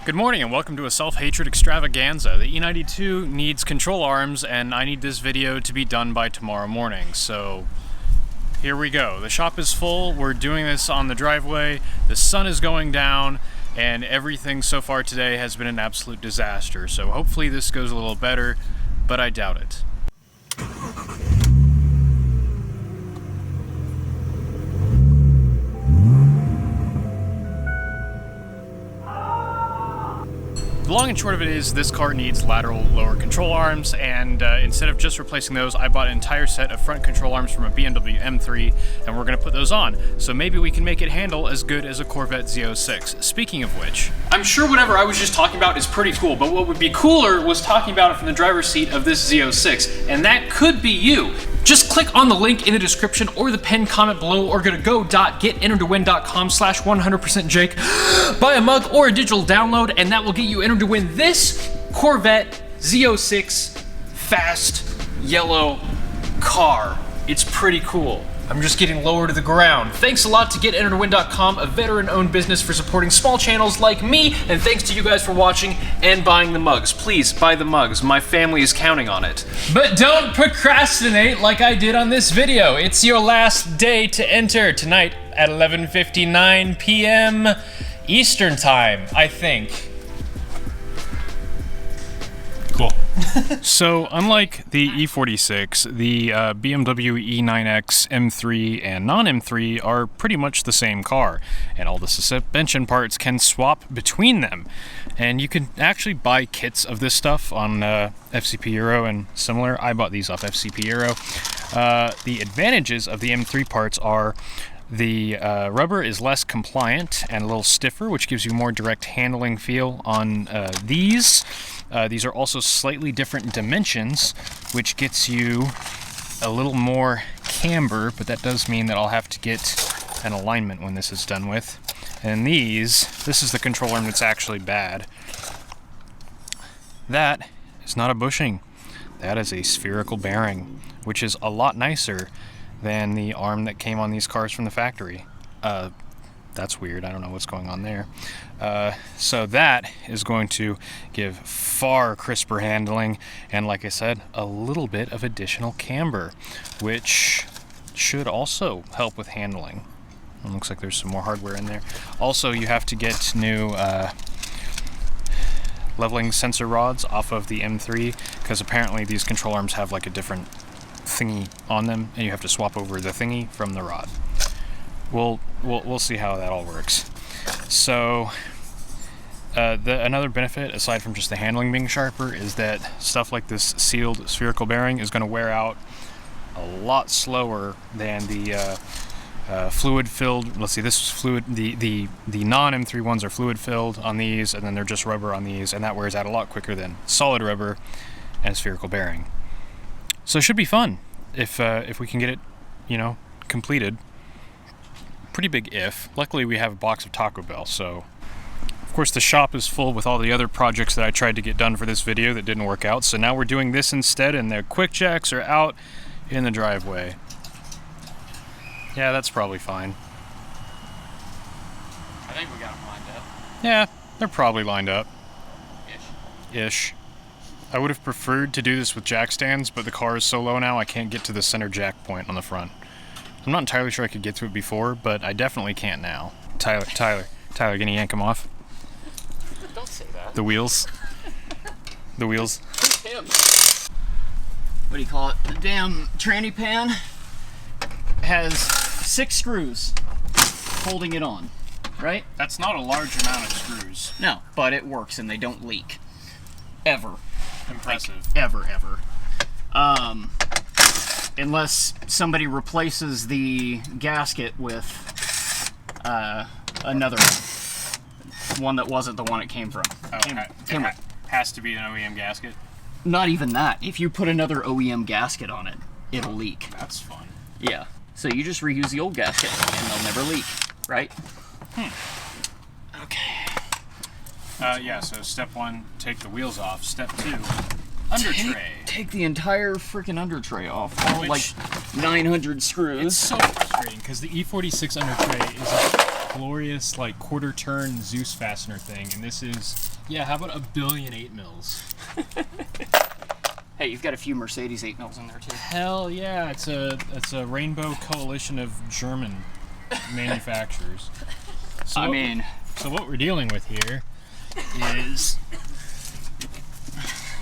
Good morning and welcome to a self-hatred extravaganza. The E92 needs control arms and I need this video to be done by tomorrow morning. So here we go. The shop is full, we're doing this on the driveway, the sun is going down, and everything so far today has been an absolute disaster. So hopefully this goes a little better, but I doubt it. The long and short of it is this car needs lateral lower control arms, and instead of just replacing those, I bought an entire set of front control arms from a BMW M3, and we're going to put those on. So maybe we can make it handle as good as a Corvette Z06. Speaking of which, I'm sure whatever I was just talking about is pretty cool, but what would be cooler was talking about it from the driver's seat of this Z06, and that could be you. Just click on the link in the description or the pinned comment below, or go to go.getentertowin.com/100%Jake, buy a mug or a digital download, and that will get you entered to win this Corvette Z06 fast yellow car. It's pretty cool. I'm just getting lower to the ground. Thanks a lot to getentertowin.com, a veteran-owned business, for supporting small channels like me, and thanks to you guys for watching and buying the mugs. Please buy the mugs. My family is counting on it. But don't procrastinate like I did on this video. It's your last day to enter tonight at 11:59 p.m. Eastern Time, I think. Cool. So, unlike the E46, the BMW E9X M3 and non-M3 are pretty much the same car, and all the suspension parts can swap between them. And you can actually buy kits of this stuff on FCP Euro and similar. I bought these off FCP Euro. The advantages of the M3 parts are the rubber is less compliant and a little stiffer, which gives you more direct handling feel on these. These are also slightly different dimensions, which gets you a little more camber, but that does mean that I'll have to get an alignment when this is done with. And this is the control arm that's actually bad. That is not a bushing. That is a spherical bearing, which is a lot nicer than the arm that came on these cars from the factory. That's weird, I don't know what's going on there. So that is going to give far crisper handling, and like I said, a little bit of additional camber, which should also help with handling. It looks like there's some more hardware in there. Also, you have to get new leveling sensor rods off of the M3, because apparently these control arms have like a different thingy on them, and you have to swap over the thingy from the rod. We'll see how that all works. So another benefit, aside from just the handling being sharper, is that stuff like this sealed spherical bearing is going to wear out a lot slower than the fluid-filled. Let's see, this is fluid. The non-M3 ones are fluid-filled on these, and then they're just rubber on these, and that wears out a lot quicker than solid rubber and spherical bearing. So it should be fun if we can get it, completed. Pretty big if. Luckily we have a box of Taco Bell, so... Of course the shop is full with all the other projects that I tried to get done for this video that didn't work out, so now we're doing this instead, and the quick jacks are out in the driveway. Yeah, that's probably fine. I think we got them lined up. Yeah, they're probably lined up. Ish. I would have preferred to do this with jack stands, but the car is so low now I can't get to the center jack point on the front. I'm not entirely sure I could get to it before, but I definitely can't now. Tyler, gonna yank them off? Don't say that. The wheels. The wheels. Him. What do you call it? The damn tranny pan has 6 screws holding it on, right? That's not a large amount of screws. No, but it works and they don't leak. Ever. Impressive. Like, ever. Unless somebody replaces the gasket with another one that wasn't the one it came from. Has to be an OEM gasket? Not even that. If you put another OEM gasket on it, it'll leak. That's fun. Yeah. So you just reuse the old gasket and they'll never leak, right? Okay. Yeah, so step 1, take the wheels off. Step 2, under tray. Take the entire freaking under tray off. All like 900 screws. It's so frustrating because the E46 under tray is glorious, like, quarter-turn Zeus fastener thing, and this is, yeah, how about a billion 8mm? Hey, you've got a few Mercedes 8mm in there too. Hell yeah, it's a rainbow coalition of German manufacturers. So so what we're dealing with here is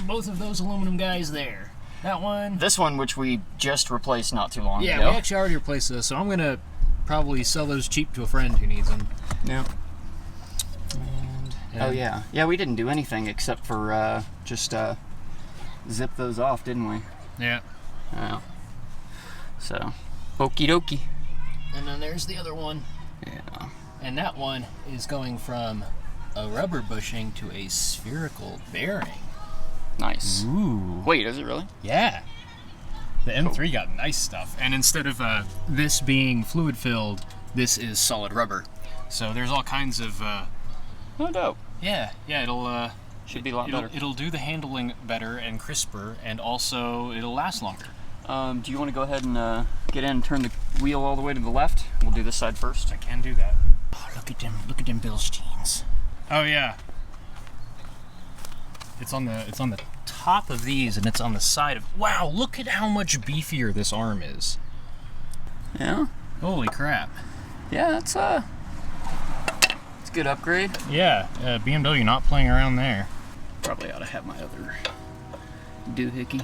both of those aluminum guys there. That one. This one, which we just replaced not too long ago. Yeah, we actually already replaced this, so I'm gonna probably sell those cheap to a friend who needs them. Yeah. And oh yeah, yeah, we didn't do anything except for just zip those off, didn't we? Yeah. Yeah. So, okie dokie. And then there's the other one. Yeah. And that one is going from a rubber bushing to a spherical bearing. Nice. Ooh. Wait, is it really? Yeah. The M3 got nice stuff. And instead of this being fluid filled, this is solid rubber. So there's all kinds of No doubt. yeah, it'll Should be a lot better. It'll do the handling better and crisper, and also it'll last longer. Do you want to go ahead and get in and turn the wheel all the way to the left? We'll do this side first. I can do that. Oh, look at them Bilsteins. Oh yeah. It's on the top of these, and it's on the side of. Wow! Look at how much beefier this arm is. Yeah. Holy crap! Yeah, it's a good upgrade. Yeah, BMW not playing around there. Probably ought to have my other doohickey.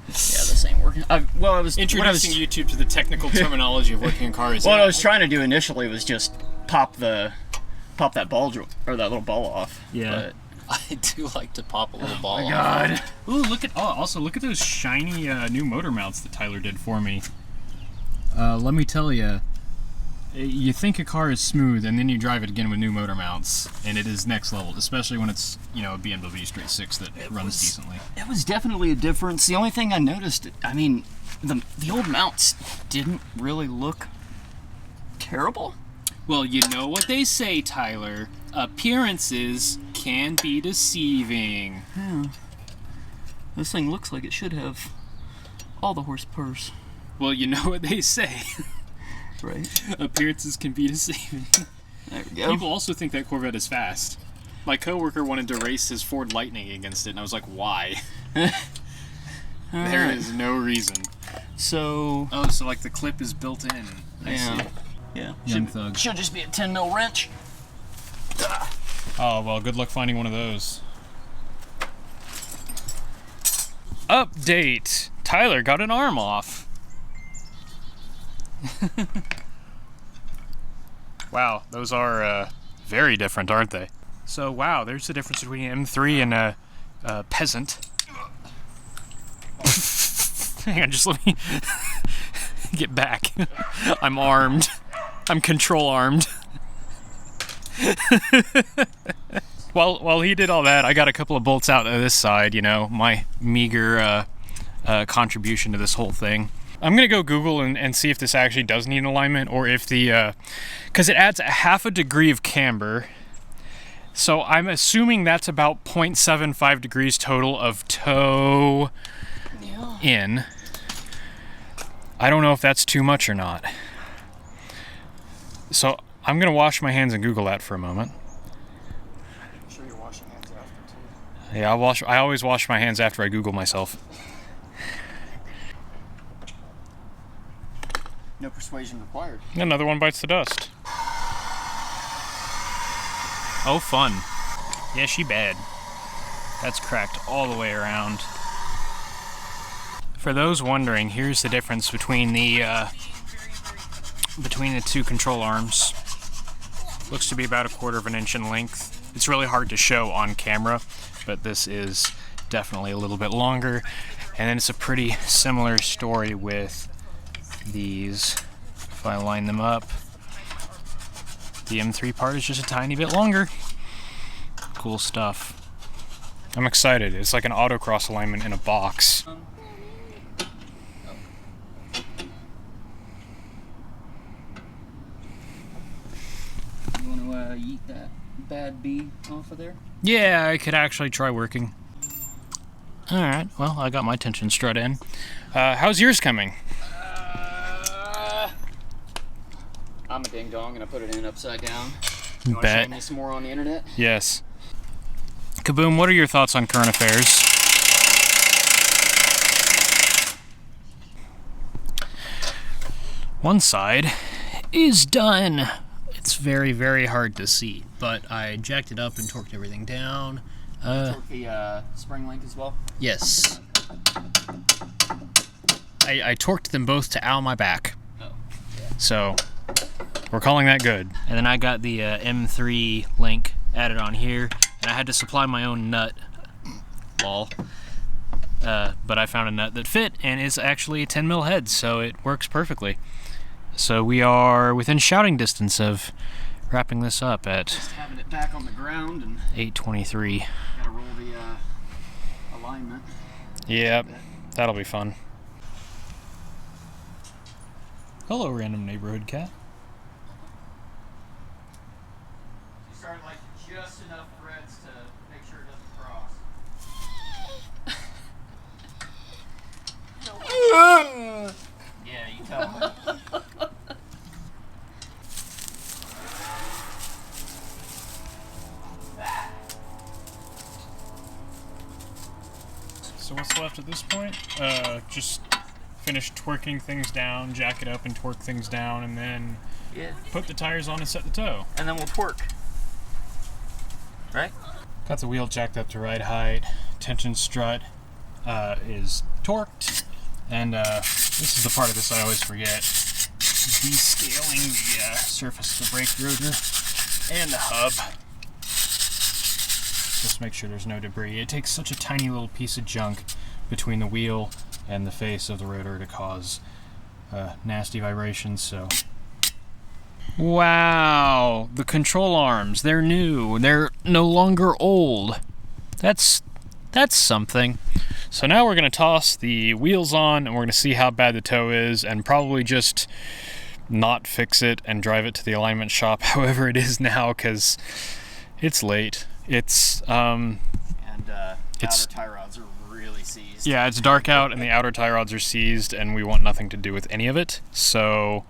Yeah, this ain't working. I was Introducing YouTube to the technical terminology of working in cars. What I was trying to do initially was just pop that ball or that little ball off. Yeah. But, I do like to pop a little ball. oh my God. Ooh, also look at those shiny new motor mounts that Tyler did for me. Let me tell you, you think a car is smooth, and then you drive it again with new motor mounts, and it is next level, especially when it's, a BMW straight 6 that runs decently. It was definitely a difference. The only thing I noticed, I mean, the old mounts didn't really look terrible. Well, you know what they say, Tyler. Appearances can be deceiving. Yeah. This thing looks like it should have all the horse purse. Well, you know what they say. Right. Appearances can be deceiving. There we go. People also think that Corvette is fast. My coworker wanted to race his Ford Lightning against it, and I was like, why? There is no reason. So... Oh, so like the clip is built in. I see. Yeah. Young thug. Should just be a 10 mil wrench. Oh, well, good luck finding one of those. Update! Tyler got an arm off. Wow, those are very different, aren't they? So, wow, there's the difference between an M3 and a peasant. Hang on, just let me get back. I'm armed. I'm control armed. While he did all that, I got a couple of bolts out of this side, my meager contribution to this whole thing. I'm gonna go Google and see if this actually does need an alignment, or if because it adds a half a degree of camber. So I'm assuming that's about 0.75 degrees total of toe in. I don't know if that's too much or not. So I'm gonna wash my hands and Google that for a moment. I'm sure you're washing hands after too. Yeah, I always wash my hands after I Google myself. No persuasion required. Another one bites the dust. Oh, fun. Yeah, she bad. That's cracked all the way around. For those wondering, here's the difference between the two control arms. Looks to be about 1/4 inch in length. It's really hard to show on camera, but this is definitely a little bit longer. And then it's a pretty similar story with these. If I line them up, the M3 part is just a tiny bit longer. Cool stuff. I'm excited. It's like an autocross alignment in a box. You want to yeet that bad bee off of there? Yeah, I could actually try working. Alright, well, I got my tension strut in. How's yours coming? I'm a ding dong and I put it in upside down. You want to Bet. show me some more on the internet? Yes. Kaboom, what are your thoughts on current affairs? One side is done. It's very, very hard to see, but I jacked it up and torqued everything down. Torque the spring link as well? Yes. I torqued them both to ow my back. Oh. So, we're calling that good. And then I got the M3 link added on here, and I had to supply my own nut. Lol. But I found a nut that fit, and is actually a 10 mil head, so it works perfectly. So we are within shouting distance of wrapping this up at Just having it back on the ground and 8:23. gotta roll the alignment. Yep, that'll be fun. Hello, random neighborhood cat. You started like just enough threads to make sure it doesn't cross. Yeah, you tell me. So what's left at this point? Just finish twerking things down, jack it up and twerk things down, and then Yeah. put the tires on and set the toe. And then we'll twerk. Right? Got the wheel jacked up to ride height. Tension strut is torqued. And this is the part of this I always forget. Descaling the surface of the brake rotor and the hub. Just make sure there's no debris. It takes such a tiny little piece of junk between the wheel and the face of the rotor to cause nasty vibrations, so... Wow! The control arms, they're new. They're no longer old. That's something. So now we're going to toss the wheels on, and we're going to see how bad the toe is, and probably just not fix it and drive it to the alignment shop however it is now, because it's late. It's And outer tie rods are really seized. yeah, it's dark out and the outer tie rods are seized, and we want nothing to do with any of it. So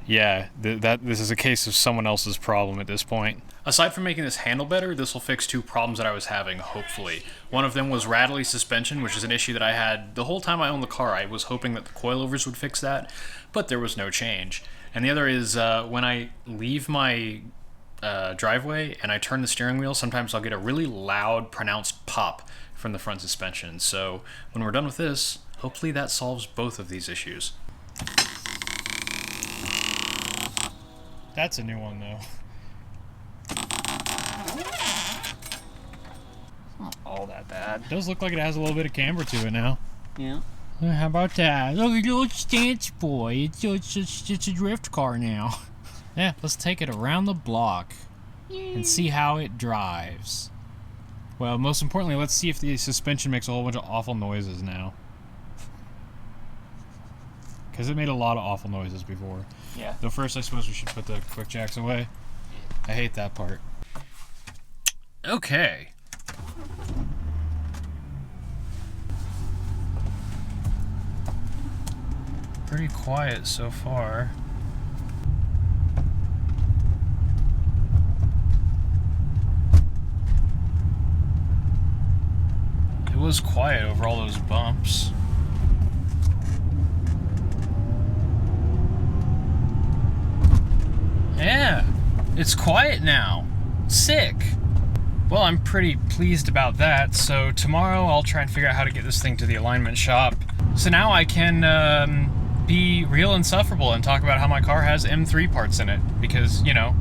yeah, this is a case of someone else's problem at this point. Aside from making this handle better, this will fix two problems that I was having, hopefully. One of them was rattly suspension, which is an issue that I had the whole time I owned the car. I was hoping that the coilovers would fix that, but there was no change. And the other is when I leave my driveway and I turn the steering wheel, sometimes I'll get a really loud, pronounced pop from the front suspension. So when we're done with this, hopefully that solves both of these issues. That's a new one, though. Not all that bad. It does look like it has a little bit of camber to it now. Yeah. How about that? Look at your stance, boy. It's a drift car now. Yeah, let's take it around the block and see how it drives. Well, most importantly, let's see if the suspension makes a whole bunch of awful noises now. Because it made a lot of awful noises before. Yeah. Though first, I suppose we should put the quick jacks away. I hate that part. Okay. Pretty quiet so far. It was quiet over all those bumps. Yeah, it's quiet now. Sick. Well, I'm pretty pleased about that, so tomorrow I'll try and figure out how to get this thing to the alignment shop. So now I can be real insufferable and talk about how my car has M3 parts in it, because, you know,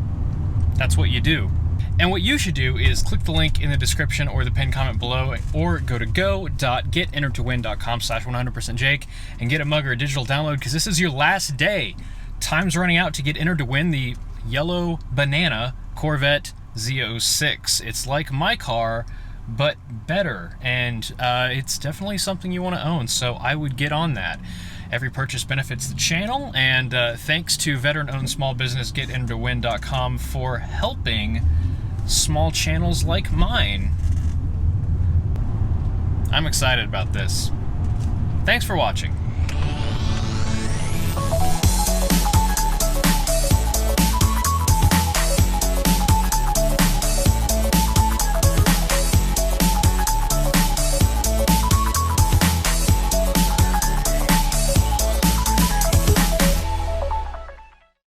that's what you do. And what you should do is click the link in the description or the pinned comment below, or go to go.getenteredtowin.com/100%Jake and get a mug or a digital download, because this is your last day. Time's running out to get entered to win the yellow banana Corvette Z06. It's like my car, but better, and it's definitely something you want to own, so I would get on that. Every purchase benefits the channel, and thanks to veteran-owned small business GetEnteredToWin.com for helping small channels like mine. I'm excited about this. Thanks for watching.